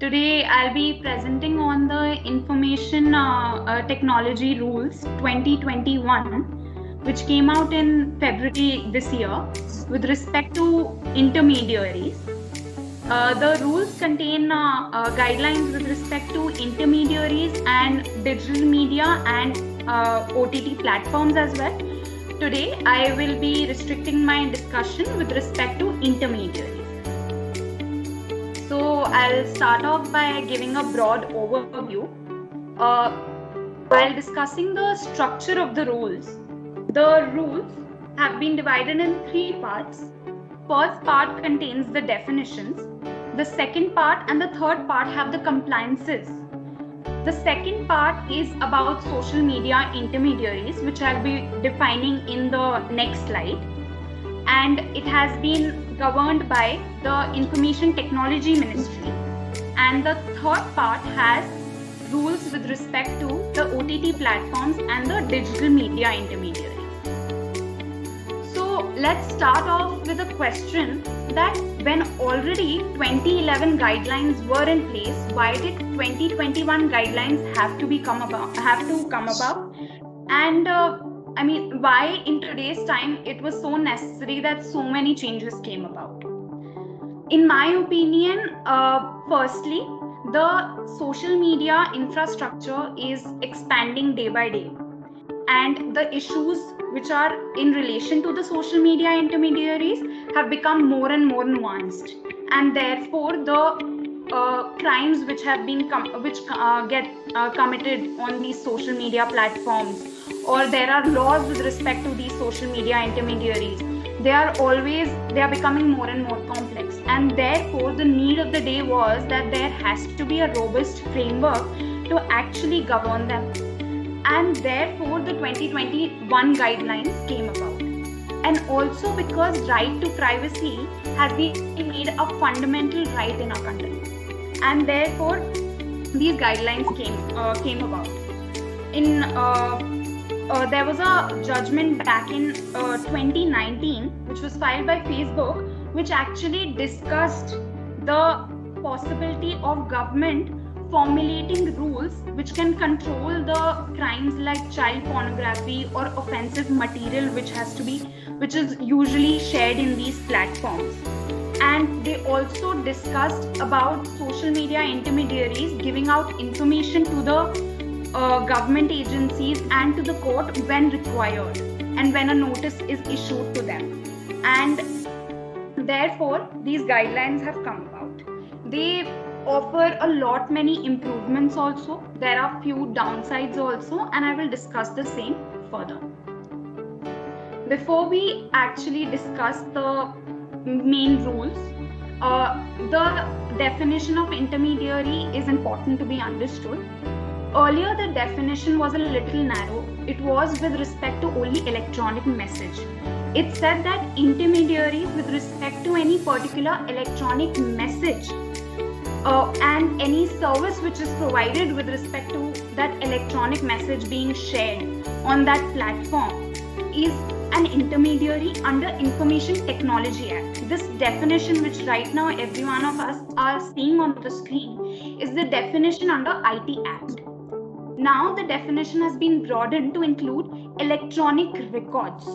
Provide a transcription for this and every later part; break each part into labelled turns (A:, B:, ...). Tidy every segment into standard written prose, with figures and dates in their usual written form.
A: Today I'll be presenting on the Information Technology Rules 2021, which came out in February this year with respect to intermediaries. The rules contain guidelines with respect to intermediaries and digital media and OTT platforms as well. Today I will be restricting my discussion with respect to intermediaries. So I'll start off by giving a broad overview. While discussing the structure of the rules have been divided in three parts. First part contains the definitions. The second part and the third part have the compliances. The second part is about social media intermediaries, which I'll be defining in the next slide. And it has been governed by the Information Technology Ministry. And the third part has rules with respect to the OTT platforms and the digital media intermediaries. So let's start off with a question that when already 2011 guidelines were in place, why did 2021 guidelines have to come about? And why in today's time it was so necessary that so many changes came about? In my opinion, firstly, the social media infrastructure is expanding day by day, and the issues which are in relation to the social media intermediaries have become more and more nuanced, and therefore the crimes which have been get committed on these social media platforms, or there are laws with respect to these social media intermediaries, they are becoming more and more complex, and therefore the need of the day was that there has to be a robust framework to actually govern them, and therefore the 2021 guidelines came about. And also because right to privacy has been made a fundamental right in our country, and therefore these guidelines came about. There was a judgment back in 2019 which was filed by Facebook, which actually discussed the possibility of government formulating rules which can control the crimes like child pornography or offensive material which is usually shared in these platforms. And they also discussed about social media intermediaries giving out information to the government agencies and to the court when required, and when a notice is issued to them. And therefore these guidelines have come about. They offer many improvements also. There are few downsides also, and I will discuss the same further. Before we actually discuss the main rules, the definition of intermediary is important to be understood. Earlier, the definition was a little narrow. It was with respect to only electronic message. It said that intermediaries with respect to any particular electronic message and any service which is provided with respect to that electronic message being shared on that platform is an intermediary under Information Technology Act. This definition, which right now every one of us are seeing on the screen, is the definition under IT Act. Now the definition has been broadened to include electronic records,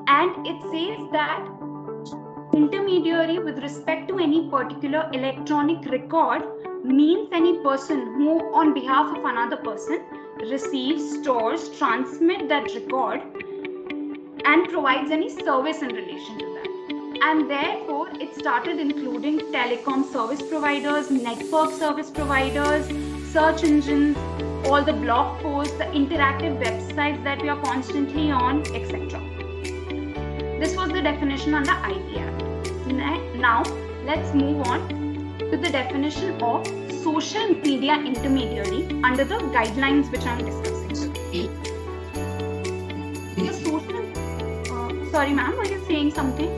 A: and it says that intermediary with respect to any particular electronic record means any person who on behalf of another person receives, stores, transmits that record and provides any service in relation to that. And therefore it started including telecom service providers, network service providers, search engines, all the blog posts, the interactive websites that we are constantly on, etc. This was the definition under IT Act. Now let's move on to the definition of social media intermediary under the guidelines which I am discussing today. Sorry ma'am, were you saying something?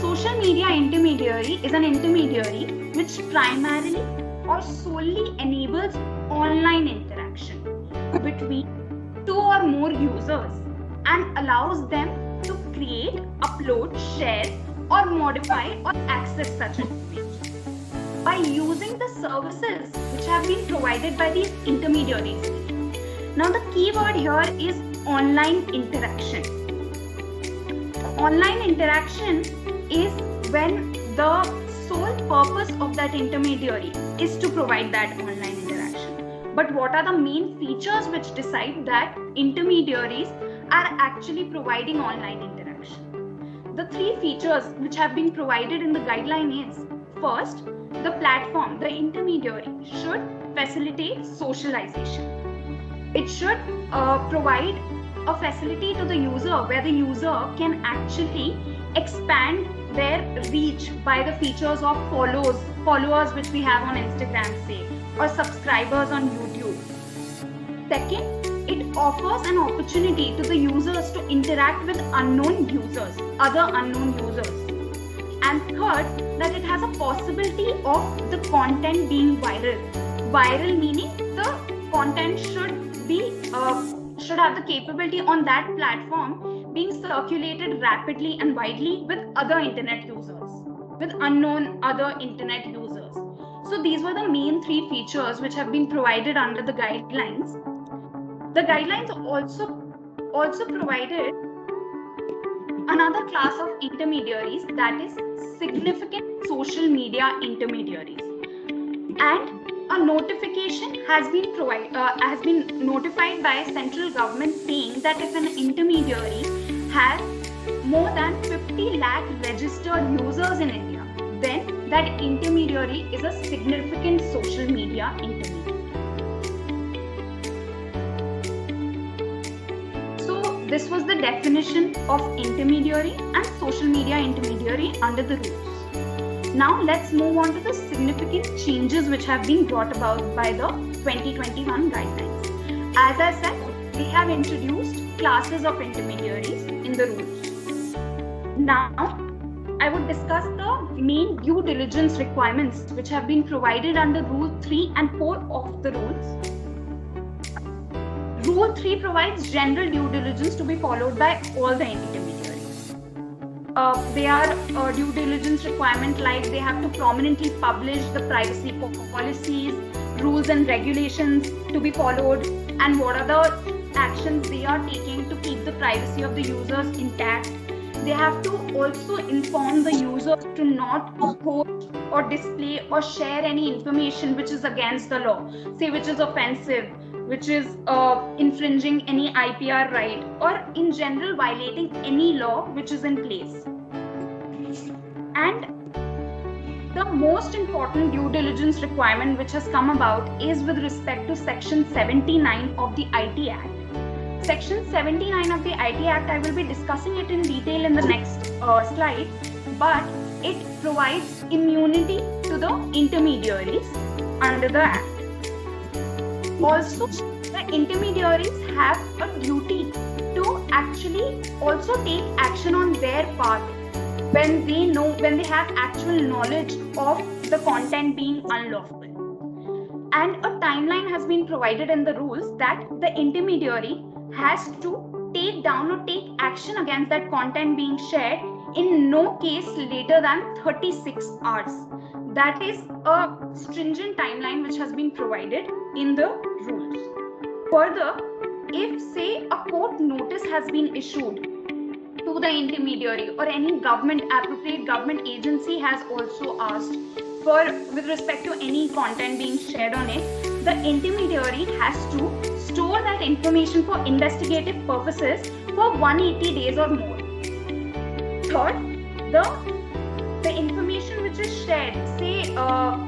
A: Social media intermediary is an intermediary which primarily or solely enables online interaction between two or more users and allows them to create, upload, share, or modify or access such information by using the services which have been provided by these intermediaries. Now the key word here is online interaction. Online interaction is when the sole purpose of that intermediary is to provide that online interaction. But what are the main features which decide that intermediaries are actually providing online interaction? The three features which have been provided in the guideline is, first, the platform, the intermediary should facilitate socialization. It should provide a facility to the user where the user can actually expand their reach by the features of followers which we have on Instagram, say, or subscribers on YouTube. Second, it offers an opportunity to the users to interact with unknown users, other unknown users. And third, that it has a possibility of the content being viral. Viral meaning the content should have the capability on that platform being circulated rapidly and widely with other internet users, with unknown other internet users. So these were the main three features which have been provided under the guidelines. The guidelines also provided another class of intermediaries, that is significant social media intermediaries. And a notification has been notified by central government saying that if an intermediary has more than 50 lakh registered users in India, then that intermediary is a significant social media intermediary. So this was the definition of intermediary and social media intermediary under the rules. Now let's move on to the significant changes which have been brought about by the 2021 guidelines. As I said, we have introduced classes of intermediaries in the rules. Now, I would discuss the main due diligence requirements which have been provided under Rule 3 and 4 of the rules. Rule 3 provides general due diligence to be followed by all the intermediaries. They are due diligence requirement like they have to prominently publish the privacy policies, rules and regulations to be followed, and what are the actions they are taking to keep the privacy of the users intact. They have to also inform the user to not post or display or share any information which is against the law, say which is offensive, which is infringing any IPR right, or in general violating any law which is in place. And the most important due diligence requirement which has come about is with respect to Section 79 of the IT Act. Section 79 of the IT Act, I will be discussing it in detail in the next slide, but it provides immunity to the intermediaries under the Act. Also, the intermediaries have a duty to actually also take action on their part when they have actual knowledge of the content being unlawful. And a timeline has been provided in the rules that the intermediary has to take down or take action against that content being shared in no case later than 36 hours. That is a stringent timeline which has been provided in the rules. Further, if say a court notice has been issued to the intermediary or any appropriate government agency has also asked for with respect to any content being shared on it, the intermediary has to store that information for investigative purposes for 180 days or more. Third, the information which is shared, say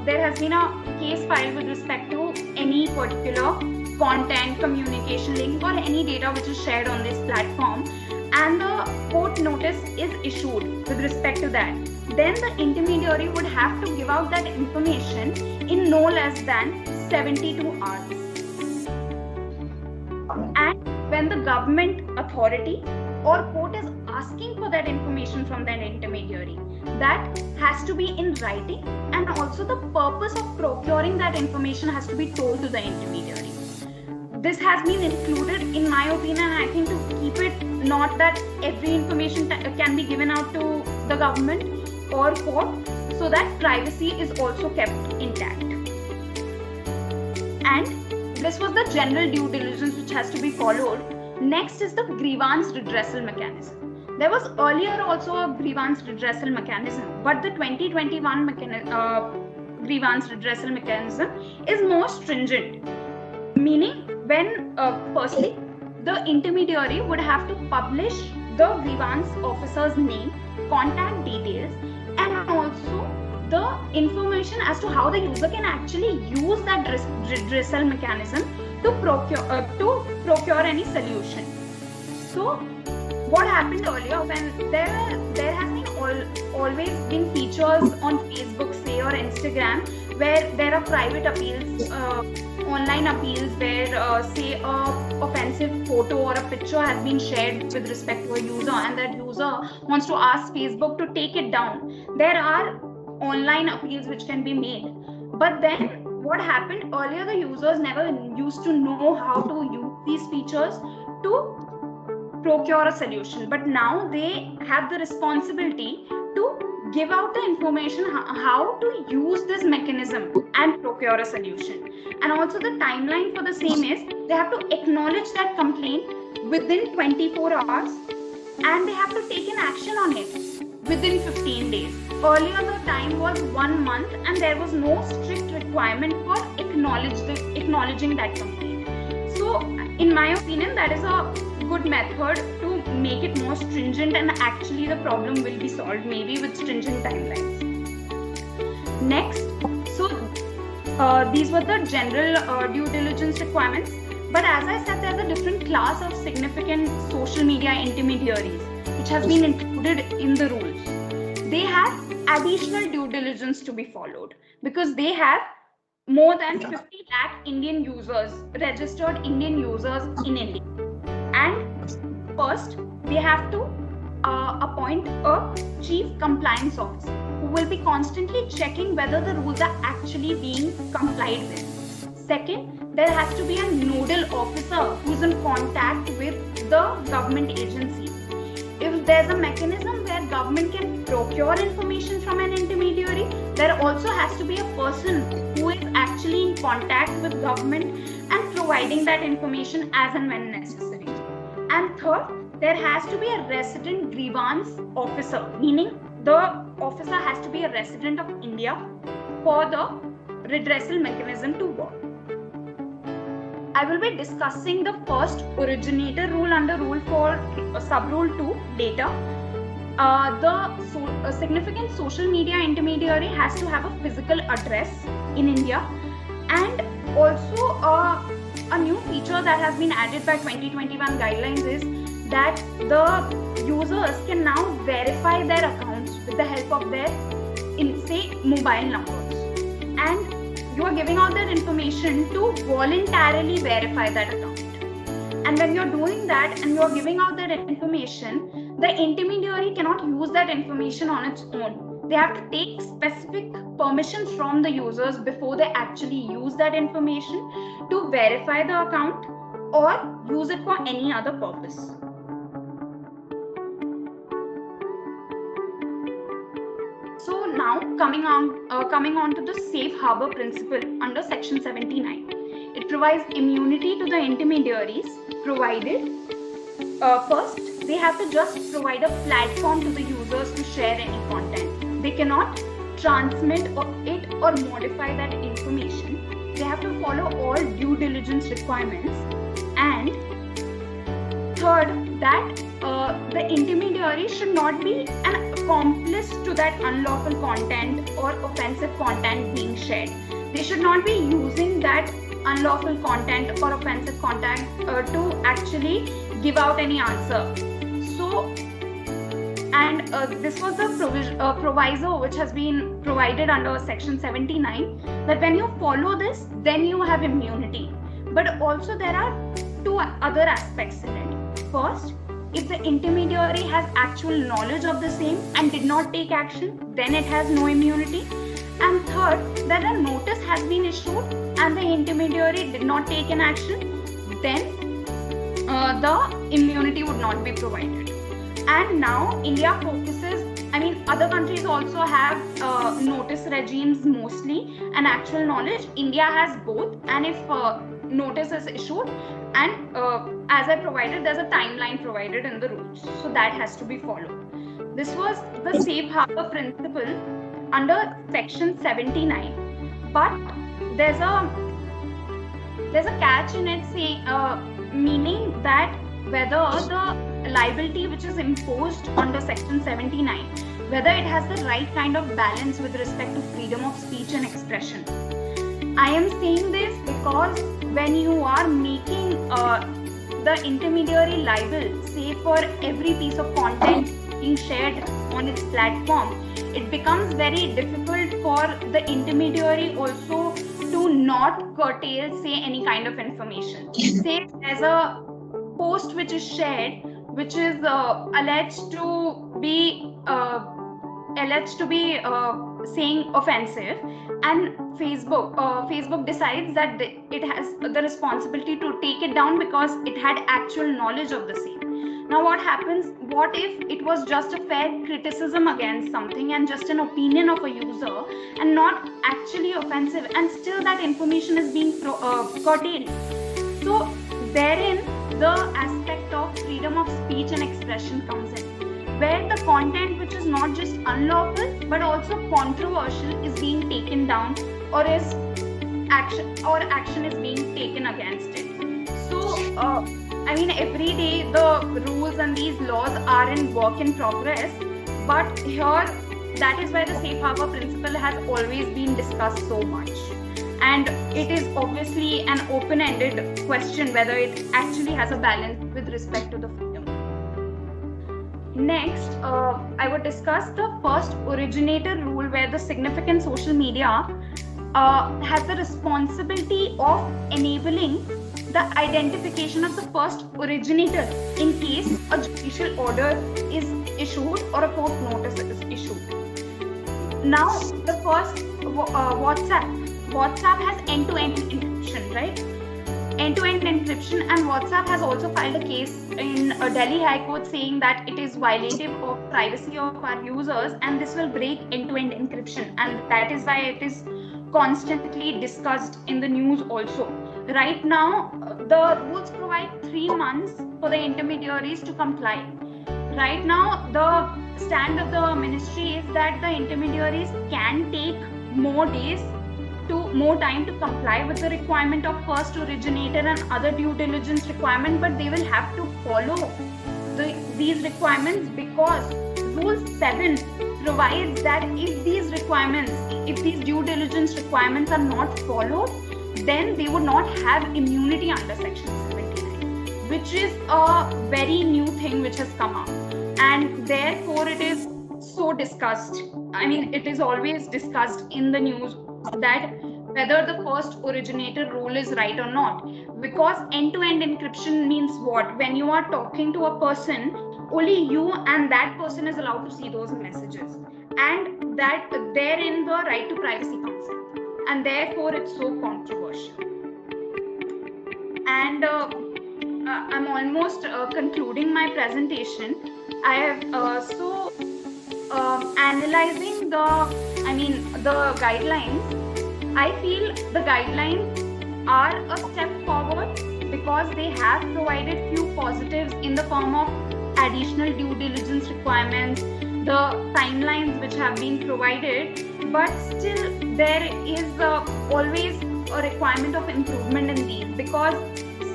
A: there has been a case filed with respect to any particular content, communication link or any data which is shared on this platform, and the court notice is issued with respect to that, then the intermediary would have to give out that information in no less than 72 hours. And when the government authority or court is asking for that information from that intermediary, that has to be in writing, and also the purpose of procuring that information has to be told to the intermediary. This has been included, in my opinion, I think, to keep it not that every information can be given out to the government or court, so that privacy is also kept intact. And this was the general due diligence which has to be followed. Next is the grievance redressal mechanism. There was earlier also a grievance redressal mechanism, but the 2021 grievance redressal mechanism is more stringent, meaning when firstly the intermediary would have to publish the grievance officer's name, contact details, and also the information as to how the user can actually use that redressal mechanism to procure any solution. So what happened earlier, when there has been always been features on Facebook, say, or Instagram, where there are private appeals, online appeals, where say a offensive photo or a picture has been shared with respect to a user, and that user wants to ask Facebook to take it down. There are online appeals which can be made, but then what happened earlier, the users never used to know how to use these features to procure a solution, but now they have the responsibility to give out the information how to use this mechanism and procure a solution. And also the timeline for the same is they have to acknowledge that complaint within 24 hours and they have to take an action on it within 15 days. Earlier the time was 1 month and there was no strict requirement for acknowledging that complaint. So in my opinion, that is a good method to make it more stringent, and actually the problem will be solved maybe with stringent timelines. Next, so these were the general due diligence requirements, but as I said, there's a different class of significant social media intermediaries which has been included in the rules. They have additional due diligence to be followed because they have more than 50 lakh Indian users, registered Indian users in India. And first, they have to appoint a chief compliance officer who will be constantly checking whether the rules are actually being complied with. Second, there has to be a nodal officer who is in contact with the government agency. If there's a mechanism where government can procure information from an intermediary, there also has to be a person who is actually in contact with government and providing that information as and when necessary. And third, there has to be a resident grievance officer, meaning the officer has to be a resident of India for the redressal mechanism to work. I will be discussing the first originator rule under rule 4 sub-rule 2 later. The significant social media intermediary has to have a physical address in India, and also a new feature that has been added by 2021 guidelines is that the users can now verify their accounts with the help of their, say, mobile numbers. And you are giving out that information to voluntarily verify that account. And when you're doing that and you're giving out that information, the intermediary cannot use that information on its own. They have to take specific permissions from the users before they actually use that information to verify the account or use it for any other purpose. So now coming on to the safe harbor principle under section 79. It provides immunity to the intermediaries provided first they have to just provide a platform to the users to share any content. They cannot transmit it or modify that information. They have to follow all due diligence requirements. And third, that the intermediary should not be an accomplice to that unlawful content or offensive content being shared. They should not be using that unlawful content or offensive content to actually give out any answer. So, and this was the proviso which has been provided under section 79, that when you follow this, then you have immunity. But also there are two other aspects in it. First, if the intermediary has actual knowledge of the same and did not take action, then it has no immunity. And third, that a notice has been issued and the intermediary did not take an action, then the immunity would not be provided. And now India focuses, other countries also have notice regimes mostly and actual knowledge. India has both, and if notice is issued, and as I provided, there's a timeline provided in the rules, so that has to be followed. This was the safe harbor principle under section 79, but there's a catch in it, saying meaning that whether the liability which is imposed under section 79, whether it has the right kind of balance with respect to freedom of speech and expression. I am saying this because when you are making the intermediary liable, say for every piece of content being shared on its platform, it becomes very difficult for the intermediary also to not curtail, say, any kind of information. Say there's a post which is shared, which is alleged to be saying offensive, and Facebook decides that it has the responsibility to take it down because it had actual knowledge of the same. Now what happens? What if it was just a fair criticism against something and just an opinion of a user and not actually offensive, and still that information is being curtailed? So therein the aspect of freedom of speech and expression comes in, where the content which is not just unlawful but also controversial is being taken down, or action is being taken against it. So every day the rules and these laws are in work in progress, but here that is why the safe harbor principle has always been discussed so much. And it is obviously an open-ended question whether it actually has a balance with respect to the freedom. Next, I would discuss the first originator rule, where the significant social media has the responsibility of enabling the identification of the first originator in case a judicial order is issued or a court notice is issued. Now, the first WhatsApp has end-to-end encryption, right? End-to-end encryption, and WhatsApp has also filed a case in Delhi High Court saying that it is violative of privacy of our users, and this will break end-to-end encryption, and that is why it is constantly discussed in the news also. Right now, the rules provide 3 months for the intermediaries to comply. Right now, the stand of the ministry is that the intermediaries can take more time to comply with the requirement of first originator and other due diligence requirement, but they will have to follow these requirements, because Rule 7 provides that if these due diligence requirements are not followed, then they would not have immunity under section 79, which is a very new thing which has come up, and therefore it is so discussed. It is always discussed in the news that whether the first originator rule is right or not, because end-to-end encryption means what? When you are talking to a person, only you and that person is allowed to see those messages, and that therein the right to privacy comes in, and therefore it's so controversial. And I'm almost concluding my presentation. I have analyzing the guidelines. I feel the guidelines are a step forward because they have provided few positives in the form of additional due diligence requirements, the timelines which have been provided, but still there is always a requirement of improvement in these, because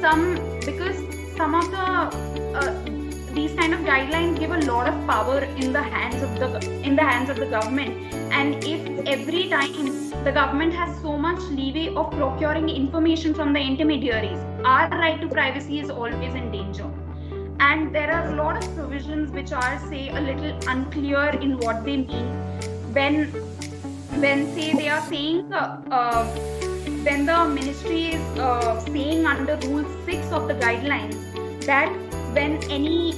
A: some of the these kind of guidelines give a lot of power in the hands of the government, and if every time the government has so much leeway of procuring information from the intermediaries, our right to privacy is always in danger. And there are a lot of provisions which are, say, a little unclear in what they mean. When say they are saying when the ministry is saying under Rule 6 of the guidelines that when any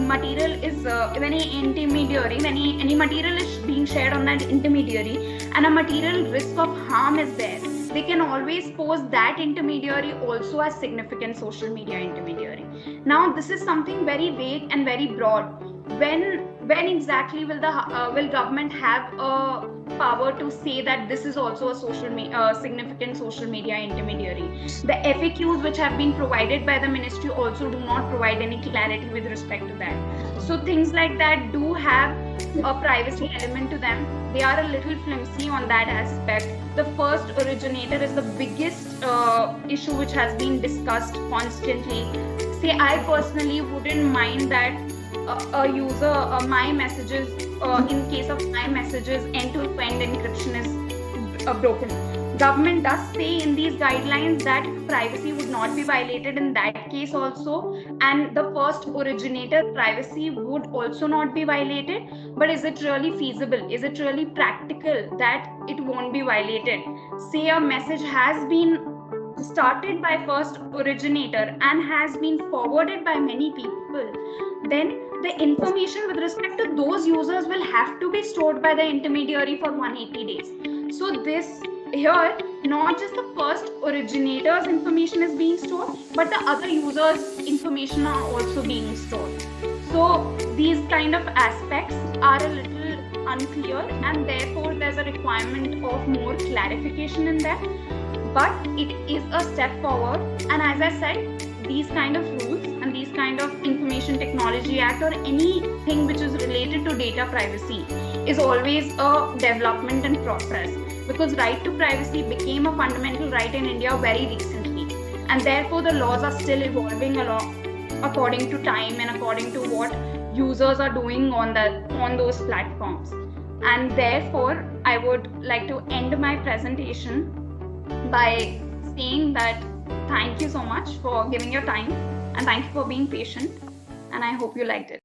A: material is when any material is being shared on that intermediary and a material risk of harm is there, they can always post that intermediary also as significant social media intermediary. Now, this is something very vague and very broad. When exactly will government have a power to say that this is also a significant social media intermediary? The FAQs which have been provided by the ministry also do not provide any clarity with respect to that. So things like that do have a privacy element to them. They are a little flimsy on that aspect. The first originator is the biggest issue which has been discussed constantly. Say, I personally wouldn't mind that a user, my messages, in case of my messages, end-to-end encryption is broken. Government does say in these guidelines that privacy would not be violated in that case also, and the first originator privacy would also not be violated. But is it really feasible? Is it really practical that it won't be violated? Say a message has been started by first originator and has been forwarded by many people, then the information with respect to those users will have to be stored by the intermediary for 180 days. So this here, not just the first originator's information is being stored, but the other users' information are also being stored. So these kind of aspects are a little unclear, and therefore there's a requirement of more clarification in that. But it is a step forward, and as I said, these kind of rules and these kind of Information Technology Act or anything which is related to data privacy is always a development and process, because right to privacy became a fundamental right in India very recently, and therefore the laws are still evolving along according to time and according to what users are doing on those platforms. And therefore I would like to end my presentation by saying that thank you so much for giving your time, and thank you for being patient, and I hope you liked it.